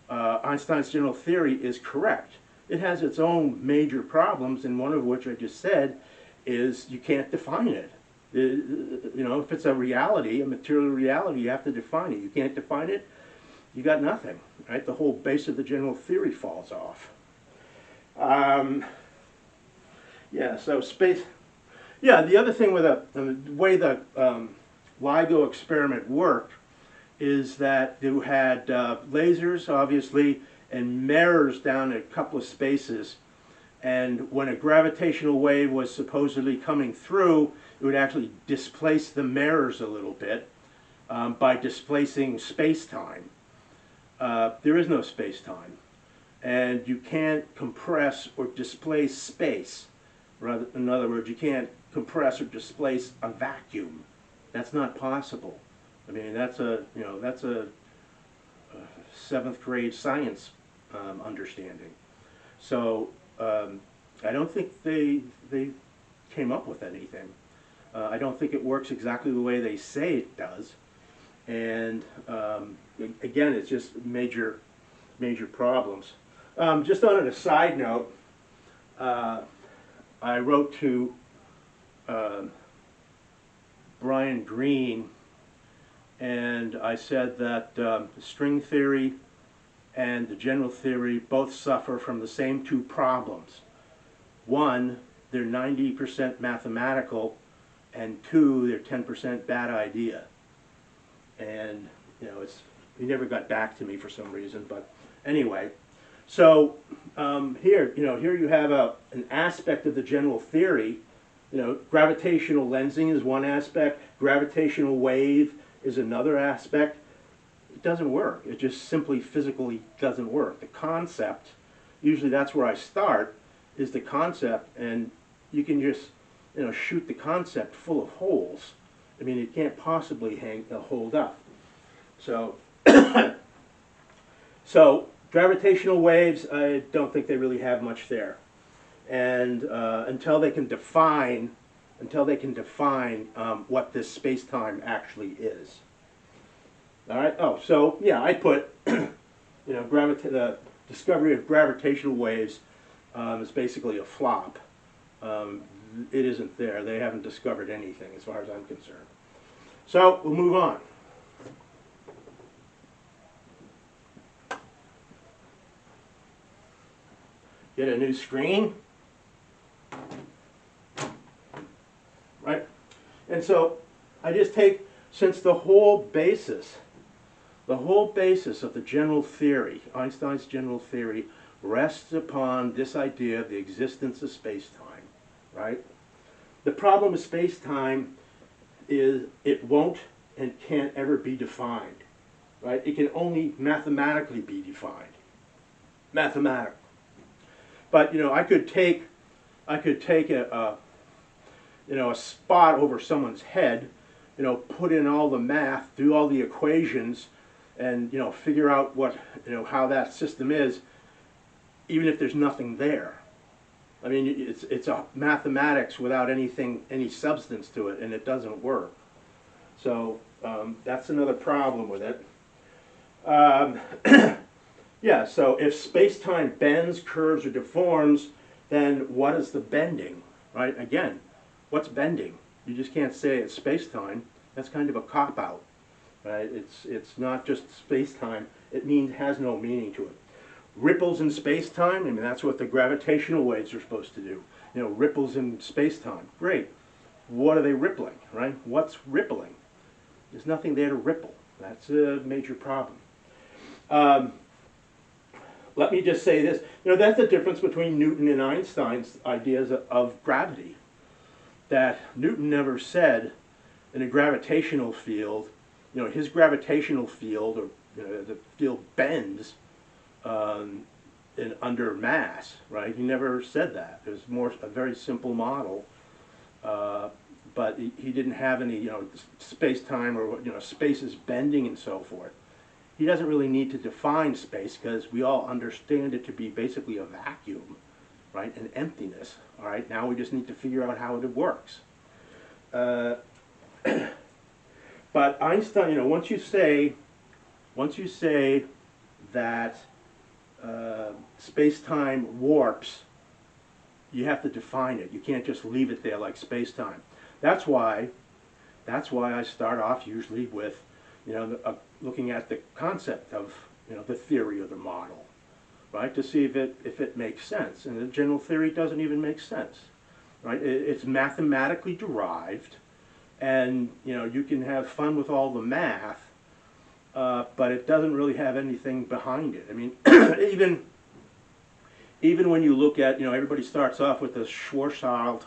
Einstein's general theory is correct. It has its own major problems, and one of which I just said is you can't define it. You know, if it's a reality, a material reality, you have to define it. You can't define it, you got nothing, right? The whole base of the general theory falls off. Yeah, so space. Yeah, the other thing with the way the LIGO experiment worked is that you had lasers, obviously, and mirrors down a couple of spaces. And when a gravitational wave was supposedly coming through, it would actually displace the mirrors a little bit by displacing space-time. There is no space-time. And you can't compress or displace space. In other words, you can't compress or displace a vacuum. That's not possible. I mean, that's a seventh grade science understanding. So I don't think they came up with anything. I don't think it works exactly the way they say it does. And again, it's just major problems. Just on a side note, I wrote to Brian Greene, and I said that the string theory and the general theory both suffer from the same two problems. One, they're 90% mathematical, and two, they're 10% bad idea. And you know, he never got back to me for some reason, but anyway. So here you have an aspect of the general theory. You know, gravitational lensing is one aspect. Gravitational wave is another aspect. It doesn't work. It just simply physically doesn't work. The concept, usually that's where I start, is the concept, and you can just shoot the concept full of holes. I mean, it can't possibly hold up. So, so gravitational waves, I don't think they really have much there, and until they can define what this space-time actually is. All right. Oh, so yeah, I put the discovery of gravitational waves is basically a flop. It isn't there. They haven't discovered anything as far as I'm concerned. So we'll move on. Get a new screen. Right? And so I just take, since the whole basis of the general theory, Einstein's general theory, rests upon this idea of the existence of space-time, right? The problem with space-time is it won't and can't ever be defined, right? It can only mathematically be defined. Mathematical. But I could take a spot over someone's head, put in all the math, do all the equations, and figure out how that system is, even if there's nothing there. I mean, it's a mathematics without any substance to it, and it doesn't work. So that's another problem with it. Yeah, so if space-time bends, curves, or deforms, then what is the bending, right? Again, what's bending? You just can't say it's space-time. That's kind of a cop-out, right? It's not just space-time. It has no meaning to it. Ripples in space-time, I mean, that's what the gravitational waves are supposed to do. Ripples in space-time. Great. What are they rippling, right? What's rippling? There's nothing there to ripple. That's a major problem. Let me just say this. That's the difference between Newton and Einstein's ideas of gravity. That Newton never said in a gravitational field, his gravitational field, or the field bends under mass, right? He never said that. It was more a very simple model, but he didn't have any, space-time or space is bending and so forth. He doesn't really need to define space because we all understand it to be basically a vacuum, right? An emptiness. All right. Now we just need to figure out how it works. But Einstein, once you say that space-time warps, you have to define it. You can't just leave it there like space-time. That's why I start off usually with, looking at the concept of, the theory or the model, right, to see if it makes sense. And the general theory doesn't even make sense, right? It's mathematically derived, and you can have fun with all the math, but it doesn't really have anything behind it. I mean, even when you look at, everybody starts off with the Schwarzschild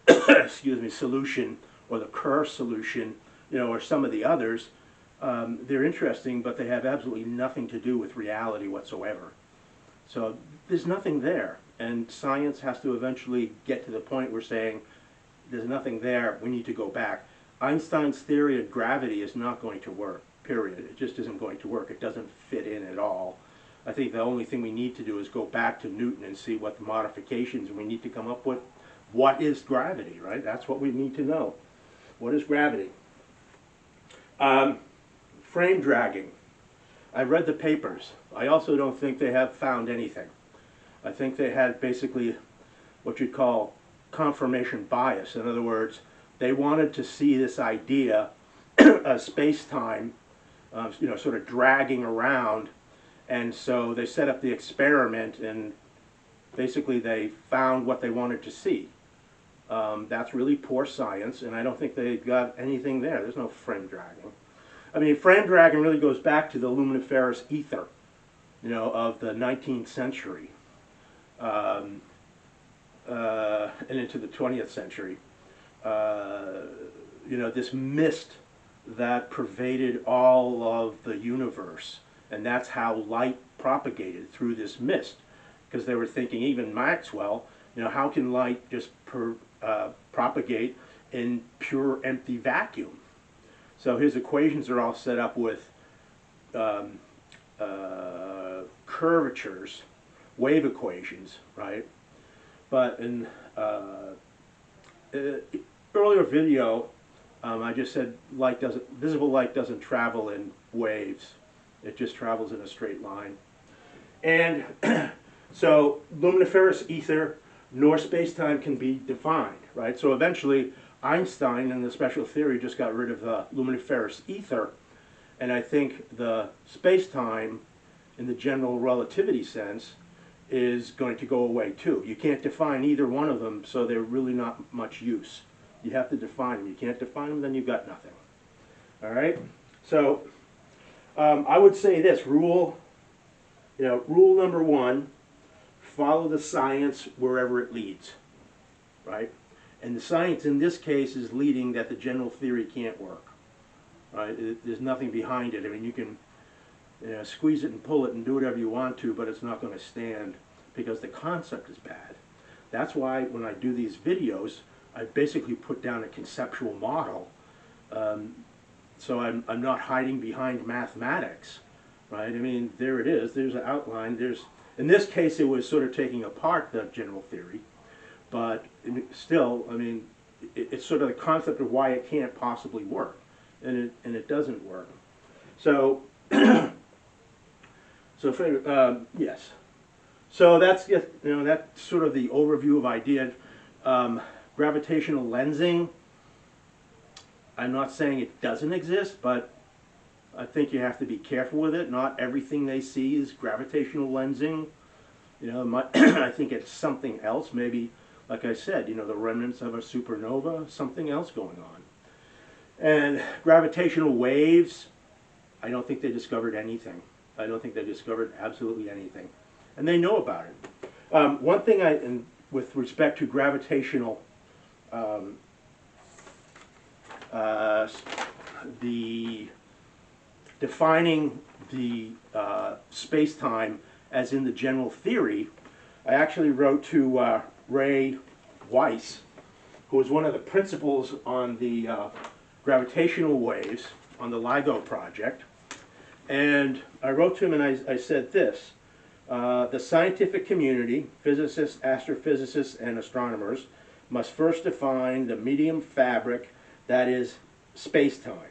excuse me, solution, or the Kerr solution, or some of the others. They're interesting, but they have absolutely nothing to do with reality whatsoever. So there's nothing there, and science has to eventually get to the point where saying, there's nothing there, we need to go back. Einstein's theory of gravity is not going to work, period. It just isn't going to work. It doesn't fit in at all. I think the only thing we need to do is go back to Newton and see what the modifications we need to come up with. What is gravity, right? That's what we need to know. What is gravity? Frame dragging. I read the papers. I also don't think they have found anything. I think they had basically what you'd call confirmation bias. In other words, they wanted to see this idea of space-time, sort of dragging around, and so they set up the experiment, and basically they found what they wanted to see. That's really poor science, and I don't think they got anything there. There's no frame dragging. I mean, frame dragging really goes back to the luminiferous ether, of the 19th century, and into the 20th century. This mist that pervaded all of the universe, and that's how light propagated through this mist. Because they were thinking, even Maxwell, how can light just propagate in pure empty vacuum? So his equations are all set up with curvatures, wave equations, right? But in earlier video, I just said visible light doesn't travel in waves. It just travels in a straight line. And so luminiferous ether nor space-time can be defined, right? So eventually Einstein and the special theory just got rid of the luminiferous ether, and I think the space-time in the general relativity sense is going to go away too. You can't define either one of them, so they're really not much use. You have to define them. You can't define them, then you've got nothing. All right? So I would say this, rule number one, follow the science wherever it leads, right? And the science in this case is leading that the general theory can't work, right? There's nothing behind it. I mean, you can squeeze it and pull it and do whatever you want to, but it's not going to stand because the concept is bad. That's why when I do these videos, I basically put down a conceptual model. So I'm not hiding behind mathematics, right? I mean, there it is. There's an outline. In this case, it was sort of taking apart the general theory, but still, I mean, it's sort of the concept of why it can't possibly work, and it doesn't work. So, yes. So that's that's sort of the overview of ideas. Gravitational lensing. I'm not saying it doesn't exist, but I think you have to be careful with it. Not everything they see is gravitational lensing. I think it's something else. Maybe, like I said, the remnants of a supernova, something else going on. And gravitational waves, I don't think they discovered anything. I don't think they discovered absolutely anything. And they know about it. One thing with respect to gravitational, defining the space-time as in the general theory, I actually wrote to Ray Weiss, who was one of the principals on the gravitational waves on the LIGO project. And I wrote to him and I said this, the scientific community, physicists, astrophysicists, and astronomers, must first define the medium fabric that is space-time.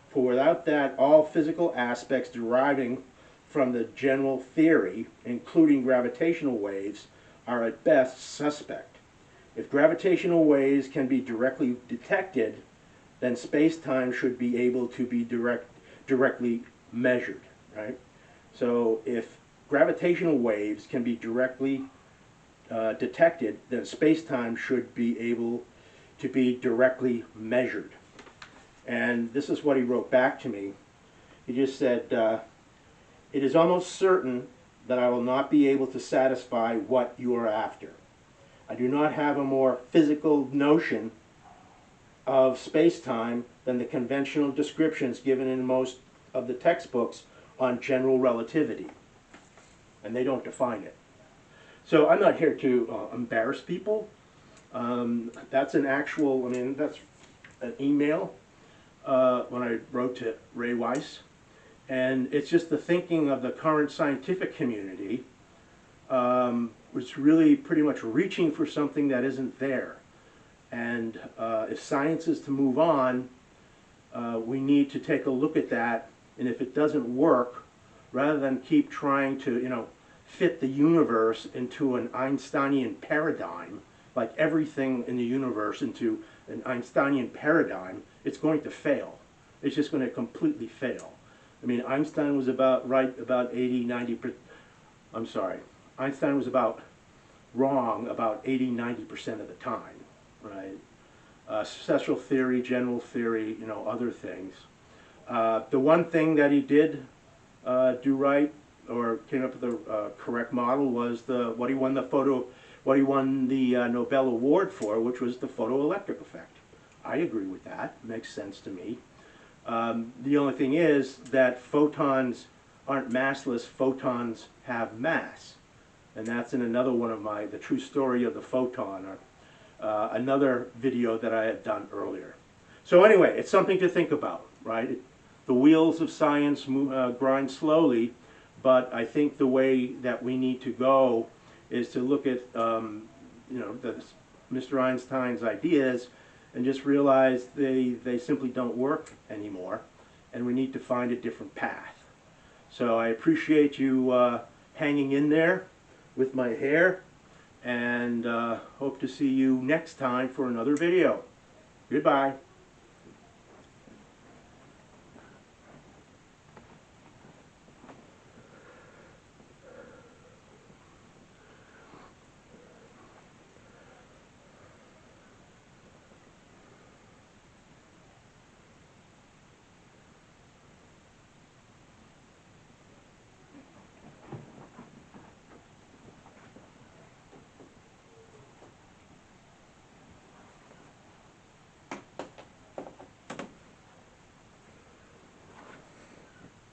For without that, all physical aspects deriving from the general theory, including gravitational waves, are at best suspect. If gravitational waves can be directly detected, then space-time should be able to be directly measured, right? So if gravitational waves can be directly detected, then space-time should be able to be directly measured. And this is what he wrote back to me. He just said, it is almost certain that I will not be able to satisfy what you are after. I do not have a more physical notion of space-time than the conventional descriptions given in most of the textbooks on general relativity. And they don't define it. So I'm not here to embarrass people. That's an actual, that's an email when I wrote to Ray Weiss. And it's just the thinking of the current scientific community, which really pretty much reaching for something that isn't there. And if science is to move on, we need to take a look at that. And if it doesn't work, rather than keep trying to, fit the universe into an Einsteinian paradigm, like everything in the universe into an Einsteinian paradigm, it's going to fail. It's just going to completely fail. Einstein was about right about 80, 90%. I'm sorry. Einstein was about wrong about 80, 90% of the time, right? Special theory, general theory, other things. The one thing that he did do right, or came up with the correct model, was what he won the Nobel Award for, which was the photoelectric effect. I agree with that. Makes sense to me. The only thing is that photons aren't massless. Photons have mass, and that's in another one of the true story of the photon, or another video that I had done earlier. So anyway, it's something to think about, right? The wheels of science grind slowly, but I think the way that we need to go is to look at Mr. Einstein's ideas and just realize they simply don't work anymore, and we need to find a different path. So I appreciate you hanging in there with my hair, and hope to see you next time for another video. Goodbye.